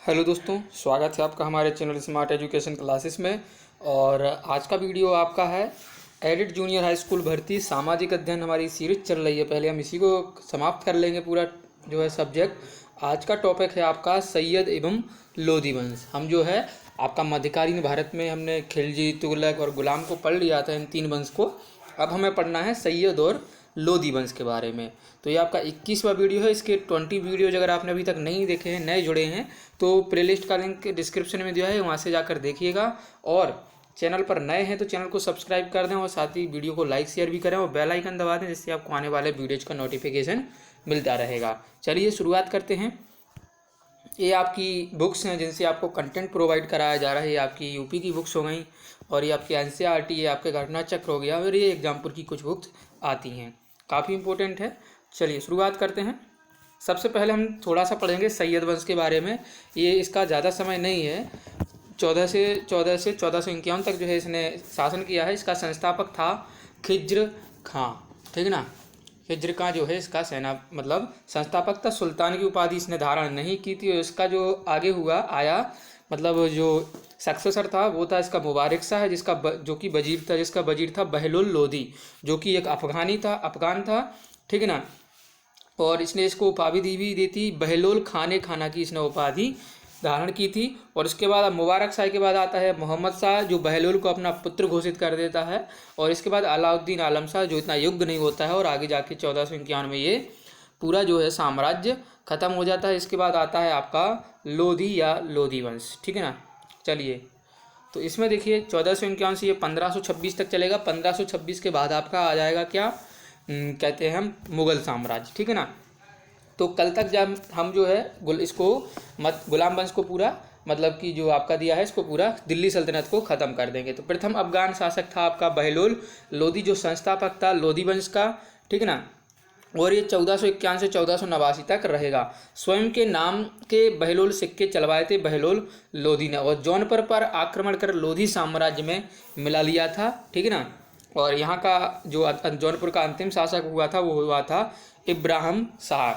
Hello दोस्तों, स्वागत है आपका हमारे चैनल स्मार्ट एजुकेशन क्लासेस में। और आज का वीडियो आपका है एडिट जूनियर हाई स्कूल भर्ती सामाजिक अध्ययन। हमारी सीरीज चल रही है, पहले हम इसी को समाप्त कर लेंगे पूरा जो है सब्जेक्ट। आज का टॉपिक है आपका सैयद एवं लोधी वंश। हम जो है आपका मध्यकालीन भारत में हमने खिलजी, तुगलक और गुलाम को पढ़ लिया था, इन तीन वंश को। अब हमें पढ़ना है सैयद और लोधी वंश के बारे में। तो ये आपका 21वां वीडियो है। इसके 20 वीडियोज अगर आपने अभी तक नहीं देखे हैं, नए जुड़े हैं, तो प्लेलिस्ट का लिंक डिस्क्रिप्शन में दिया है, वहाँ से जाकर देखिएगा। और चैनल पर नए हैं तो चैनल को सब्सक्राइब कर दें और साथ ही वीडियो को लाइक शेयर भी करें और बेल आइकन दबा दें, जिससे आपको आने वाले वीडियोज का नोटिफिकेशन मिलता रहेगा। चलिए शुरुआत करते हैं। ये आपकी बुक्स हैं जिनसे आपको कंटेंट प्रोवाइड कराया जा रहा है। ये आपकी यूपी की बुक्स हो गई और ये आपकी एनसीईआरटी, ये आपके घटना चक्र हो गया और ये एग्जामपुर की कुछ बुक्स आती हैं, काफ़ी इंपॉर्टेंट है। चलिए शुरुआत करते हैं। सबसे पहले हम थोड़ा सा पढ़ेंगे सैयद वंश के बारे में। ये इसका ज़्यादा समय नहीं है, 14 से 1451 तक जो है इसने शासन किया है। इसका संस्थापक था खिज्र खां, ठीक है ना। खिज्र खां जो है इसका सेना मतलब संस्थापक था। सुल्तान की उपाधि इसने धारण नहीं की थी। और इसका जो आगे हुआ आया मतलब जो सक्सेसर था वो था इसका मुबारक शाह है, जो कि वजीर था बहलोल लोधी, जो कि एक अफगान था, ठीक है ना। और इसने इसको उपाधि दी थी बहलोल खाने खाना की, इसने उपाधि धारण की थी। और उसके बाद मुबारक शाह के बाद आता है मोहम्मद शाह, जो बहलोल को अपना पुत्र घोषित कर देता है। और इसके बाद अलाउद्दीन आलम शाह, जो इतना योग्य नहीं होता है, और आगे जाके 1451 में ये पूरा जो है साम्राज्य खत्म हो जाता है। इसके बाद आता है आपका लोधी या लोधी वंश, ठीक है ना। चलिए तो इसमें देखिए 1451 से ये 1526 तक चलेगा। 1526 के बाद आपका आ जाएगा क्या कहते हैं हम, मुगल साम्राज्य, ठीक है ना। तो कल तक जब हम जो है गुलाम वंश को पूरा मतलब कि जो आपका दिया है इसको पूरा दिल्ली सल्तनत को ख़त्म कर देंगे। तो प्रथम अफगान शासक था आपका बहलोल लोधी, जो संस्थापक था लोधी वंश का, ठीक है ना। और ये 1451 से 1489 तक रहेगा। स्वयं के नाम के बहलोल सिक्के चलवाए थे बहलोल लोधी ने, और जौनपुर पर आक्रमण कर लोधी साम्राज्य में मिला लिया था, ठीक है ना। और यहाँ का जो जौनपुर का अंतिम शासक हुआ था वो हुआ था इब्राहिम शाह।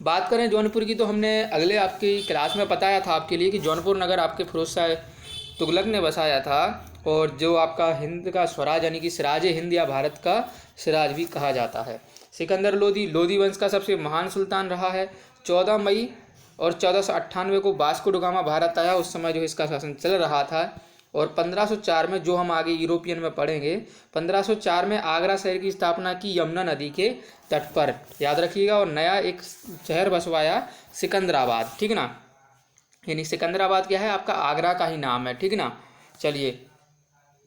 बात करें जौनपुर की, तो हमने अगले आपकी क्लास में बताया था आपके लिए कि जौनपुर नगर आपके फिरोज शाह तुगलक ने बसाया था, और जो आपका हिंद का स्वराज यानी कि सिराज हिंद या भारत का सिराज भी कहा जाता है। सिकंदर लोधी वंश का सबसे महान सुल्तान रहा है। 14 मई और 1498 को वास्को ड गामा भारत आया, उस समय जो इसका शासन चल रहा था। और 1504 में, जो हम आगे यूरोपियन में पढ़ेंगे, 1504 में आगरा शहर की स्थापना की यमुना नदी के तट पर, याद रखिएगा। और नया एक शहर बसवाया सिकंदराबाद, ठीक है ना। यानी सिकंदराबाद क्या है, आपका आगरा का ही नाम है, ठीक है ना। चलिए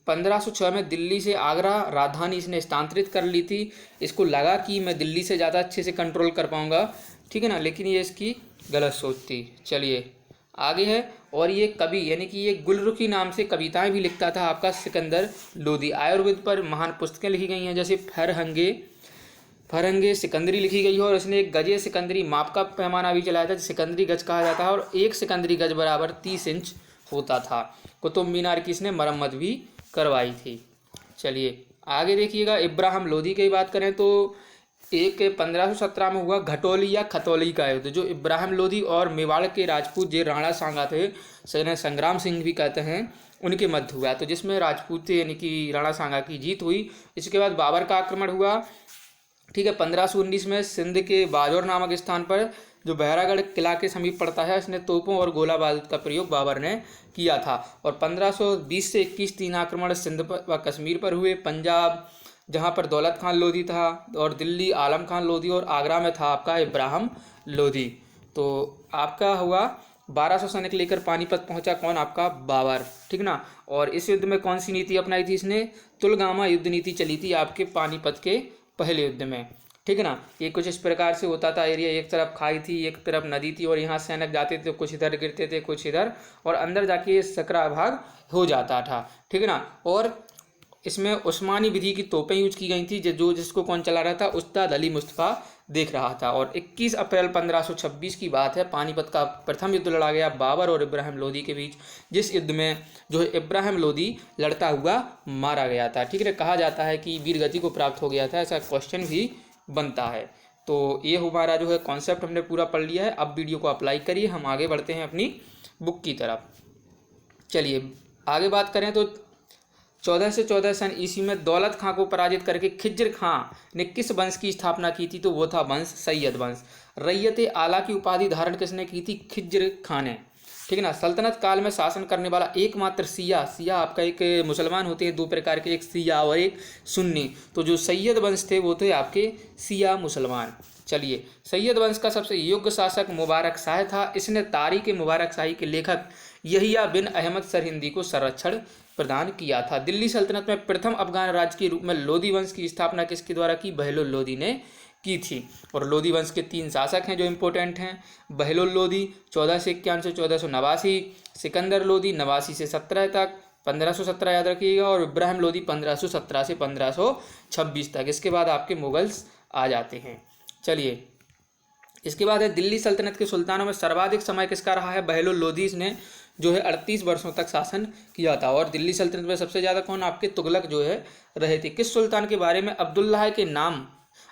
1506 में दिल्ली से आगरा राजधानी इसने स्थानांतरित कर ली थी। इसको लगा कि मैं दिल्ली से ज़्यादा अच्छे से कंट्रोल कर पाऊंगा, ठीक है ना, लेकिन ये इसकी गलत सोच थी। चलिए आगे है। और ये कवि यानी कि ये गुलरुखी नाम से कविताएं भी लिखता था आपका सिकंदर लोधी। आयुर्वेद पर महान पुस्तकें लिखी गई हैं, जैसे फरहंगे सिकंदरी लिखी गई है। और इसने एक गजे सिकंदरी माप का पैमाना भी चलाया था, सिकंदरी गज कहा जाता है, और एक सिकंदरी गज बराबर 30 इंच होता था। कुतुब मीनार की इसने मरम्मत भी करवाई थी। चलिए आगे देखिएगा। इब्राहिम लोधी की बात करें तो एक 1517 में हुआ घटोली या खतौली का युद्ध, जो इब्राहिम लोधी और मेवाड़ के राजपूत जो राणा सांगा थे, संग्राम सिंह भी कहते हैं, उनके मध्य हुआ। तो जिसमें राजपूत यानी कि राणा सांगा की जीत हुई। इसके बाद बाबर का आक्रमण हुआ, ठीक है। 1519 में सिंध के बाजौर नामक स्थान पर, जो बहरागढ़ किला के समीप पड़ता है, इसने तोपों और गोला बारूद का प्रयोग बाबर ने किया था। और 1520 से 21 तीन आक्रमण सिंध व कश्मीर पर हुए। पंजाब जहाँ पर दौलत खान लोधी था, और दिल्ली आलम खान लोधी, और आगरा में था आपका इब्राहिम लोधी। तो आपका हुआ 1200 सैनिक लेकर पानीपत पहुंचा कौन, आपका बाबर, ठीक ना। और इस युद्ध में कौन सी नीति अपनाई थी इसने, तुलगामा युद्ध नीति चली थी आपके पानीपत के पहले युद्ध में, ठीक है ना। ये कुछ इस प्रकार से होता था एरिया, एक तरफ खाई थी, एक तरफ नदी थी, और यहाँ सैनिक जाते थे तो कुछ इधर गिरते थे कुछ इधर, और अंदर जाके ये सकरा भाग हो जाता था, ठीक है ना। और इसमें उस्मानी विधि की तोपें यूज की गई थी, जिसको कौन चला रहा था, उस्ताद अली मुस्तफ़ा देख रहा था। और 21 अप्रैल 1526 की बात है, पानीपत का प्रथम युद्ध लड़ा गया बाबर और इब्राहिम लोधी के बीच, जिस युद्ध में जो है इब्राहिम लोधी लड़ता हुआ मारा गया था, ठीक है। कहा जाता है कि वीर गति को प्राप्त हो गया था, ऐसा क्वेश्चन भी बनता है। तो ये हमारा जो है कॉन्सेप्ट हमने पूरा पढ़ लिया है। अब वीडियो को अप्लाई करिए, हम आगे बढ़ते हैं अपनी बुक की तरफ। चलिए आगे बात करें तो 1414 सन ईस्वी में दौलत खां को पराजित करके खिज्र खां ने किस वंश की स्थापना की थी? तो वो था वंश सैयद वंश। रैयत आला की उपाधि धारण किसने की थी? खिज्र खां ने। ठीक है ना। सल्तनत काल में शासन करने वाला एकमात्र सिया, सिया आपका एक मुसलमान होते हैं दो प्रकार के, एक सिया और एक सुन्नी। तो जो सैयद वंश थे वो थे आपके सिया मुसलमान। चलिए, सैयद वंश का सबसे योग्य शासक मुबारक शाह था। इसने तारीख मुबारक शाही के लेखक यहिया बिन अहमद सरहिंदी को संरक्षण प्रदान किया था। दिल्ली सल्तनत में प्रथम अफगान राज्य के रूप में लोदी वंश की स्थापना किसके द्वारा की? बहलोल लोदी ने की थी। और लोदी वंश के 3 शासक हैं जो इम्पोर्टेंट हैं। बहलोल लोदी 1451 से 1489, सिकंदर लोदी 89 से 17 तक, 1517 याद रखिएगा, और इब्राहिम लोदी 1517 से 1526 तक। इसके बाद आपके मुगल्स आ जाते हैं। चलिए, इसके बाद है दिल्ली सल्तनत के सुल्तानों में सर्वाधिक समय किसका रहा है? बहलोल लोदी ने जो है 38 वर्षों तक शासन किया था। और दिल्ली सल्तनत में सबसे ज़्यादा कौन? आपके तुगलक जो है रहे थे। किस सुल्तान के बारे में अब्दुल्लाह के नाम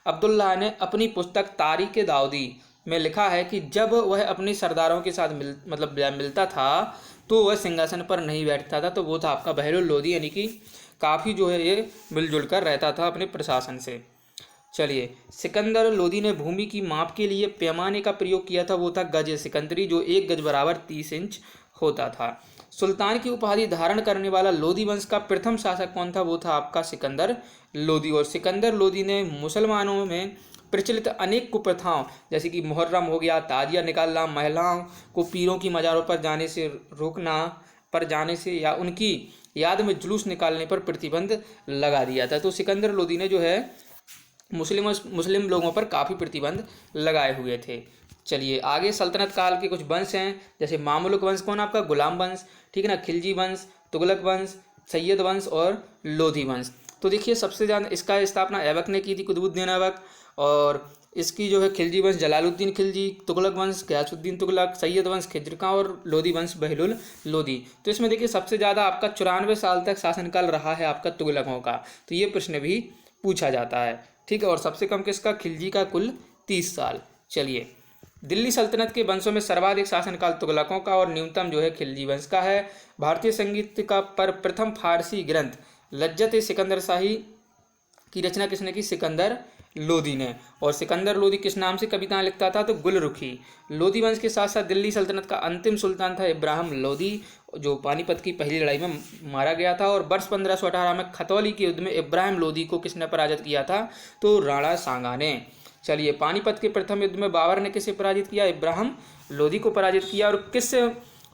अब्दुल्लाह ने अपनी पुस्तक तारीख दाऊदी में लिखा है कि जब वह अपने सरदारों के साथ मिलता था तो वह सिंहासन पर नहीं बैठता था। तो वो था आपका बहलोल लोदी, यानी कि काफ़ी जो है ये मिलजुल कर रहता था अपने प्रशासन से। चलिए, सिकंदर लोदी ने भूमि की माप के लिए पैमाने का प्रयोग किया था, वो था गज सिकंदरी, जो 1 गज बराबर 30 इंच होता था। सुल्तान की उपाधि धारण करने वाला लोदी वंश का प्रथम शासक कौन था? वो था आपका सिकंदर लोदी। और सिकंदर लोदी ने मुसलमानों में प्रचलित अनेक कुप्रथाओं जैसे कि मुहर्रम हो गया, ताजिया निकालना, महिलाओं को पीरों की मज़ारों पर जाने से रोकना, पर जाने से या उनकी याद में जुलूस निकालने पर प्रतिबंध लगा दिया था। तो सिकंदर लोदी ने जो है मुस्लिम लोगों पर काफ़ी प्रतिबंध लगाए हुए थे। चलिए आगे सल्तनत काल के कुछ वंश हैं, जैसे मामलुक वंश कौन? आपका गुलाम वंश। ठीक है ना। खिलजी वंश, तुगलक वंश, सैयद वंश और लोधी वंश। तो देखिए सबसे ज़्यादा इसका स्थापना ऐबक ने की थी, कुतुबुद्दीन ऐबक। और इसकी जो है खिलजी वंश जलालुद्दीन खिलजी, तुगलक वंश गयासुद्दीन तुगलक, सैयद वंश खिज्र खां और लोधी वंश बहलोल लोधी। तो इसमें देखिए सबसे ज़्यादा आपका 94 साल तक शासनकाल रहा है आपका तुगलकों का। तो ये प्रश्न भी पूछा जाता है। ठीक है। और सबसे कम किसका? खिलजी का, कुल 30 साल। चलिए, दिल्ली सल्तनत के वंशों में सर्वाधिक शासनकाल तुगलकों का और न्यूनतम जो है खिलजी वंश का है। भारतीय संगीत का प्रथम फारसी ग्रंथ लज्जत सिकंदर शाही की रचना किसने की? सिकंदर लोदी ने। और सिकंदर लोदी किस नाम से कविताएं लिखता था? तो गुलरुखी। लोदी वंश के साथ साथ दिल्ली सल्तनत का अंतिम सुल्तान था इब्राहिम लोदी, जो पानीपत की पहली लड़ाई में मारा गया था। और वर्ष 1518 में खतौली के युद्ध में इब्राहिम लोदी को किसने पराजित किया था? तो राणा सांगा ने। चलिए, पानीपत के प्रथम युद्ध में बाबर ने किसे पराजित किया? इब्राहिम लोदी को पराजित किया। और किस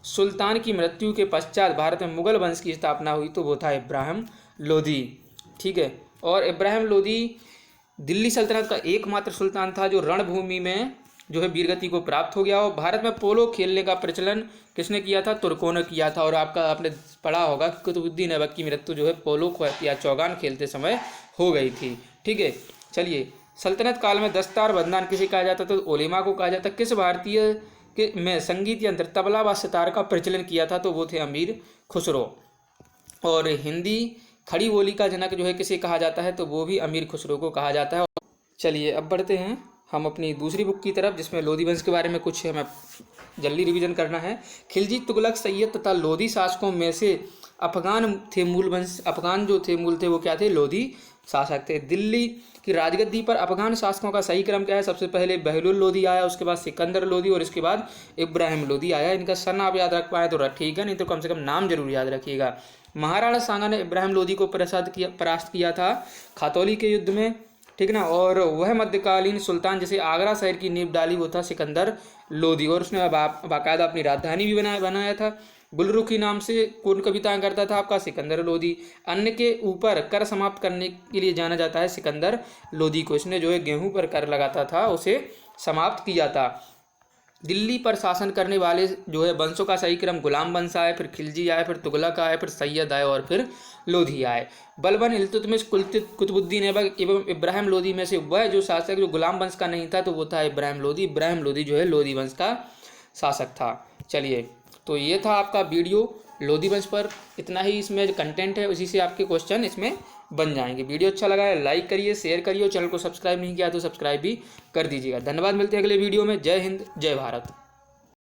सुल्तान की मृत्यु के पश्चात भारत में मुगल वंश की स्थापना हुई? तो वो था इब्राहिम लोदी। ठीक है। और इब्राहिम लोदी दिल्ली सल्तनत का एकमात्र सुल्तान था जो रणभूमि में जो है वीरगति को प्राप्त हो गया। और भारत में पोलो खेलने का प्रचलन किसने किया था? तुर्कों ने किया था। और आपने पढ़ा होगा कि कुतुबुद्दीन ऐबक की मृत्यु जो है पोलो या चौगान खेलते समय हो गई थी। ठीक है। चलिए, सल्तनत काल में दस्तार बंदान किसे कहा जाता था? तो ओलेमा को कहा जाता। किस भारतीय के में संगीत यंत्र तबला व सितार का प्रचलन किया था? तो वो थे अमीर खुसरो। और हिंदी खड़ी बोली का जनक जो है किसे कहा जाता है? तो वो भी अमीर खुसरो को कहा जाता है। चलिए अब बढ़ते हैं हम अपनी दूसरी बुक की तरफ, जिसमें लोधी वंश के बारे में कुछ हमें जल्दी रिवीजन करना है। खिलजी, तुगलक, सैयद तथा लोधी शासकों में से अफगान थे मूल वंश। अफगान जो थे मूल थे वो क्या थे? लोधी शासक थे। दिल्ली की राजगद्दी पर अफगान शासकों का सही क्रम क्या है? सबसे पहले बहलोल लोधी आया, उसके बाद सिकंदर लोधी और इसके बाद इब्राहिम लोधी आया। इनका सन आप याद रख पाए तो ठीक है, नहीं तो कम से कम नाम जरूर याद रखिएगा। महाराणा सांगा ने इब्राहिम लोधी को परास्त किया था खातौली के युद्ध में। ठीक ना। और वह मध्यकालीन सुल्तान जिसे आगरा शहर की नींव डाली वो था सिकंदर लोधी। और उसने बाकायदा अपनी राजधानी भी बनाया था। गुलरुखी नाम से कौन कविताएं करता था? आपका सिकंदर लोधी। अन्न के ऊपर कर समाप्त करने के लिए जाना जाता है सिकंदर लोधी को। इसने जो है गेहूं पर कर लगाता था उसे समाप्त किया था। दिल्ली पर शासन करने वाले जो है वंशों का सही क्रम गुलाम वंश आए, फिर खिलजी आए, फिर तुगलक आए, फिर सैयद आए और फिर लोधी आए। बलबन, इल्तुतमिश, कुतुबुद्दीन ऐबक एवं इब्राहिम लोधी में से वह जो शासक जो गुलाम वंश का नहीं था तो वो था इब्राहिम लोधी। इब्राहिम लोधी जो है लोधी वंश का शासक था। चलिए, तो ये था आपका वीडियो लोधी वंश पर। इतना ही इसमें कंटेंट है, उसी से आपके क्वेश्चन इसमें बन जाएंगे। वीडियो अच्छा लगा है लाइक करिए, शेयर करिए, चैनल को सब्सक्राइब नहीं किया तो सब्सक्राइब भी कर दीजिएगा। धन्यवाद, मिलते हैं अगले वीडियो में। जय हिंद, जय भारत।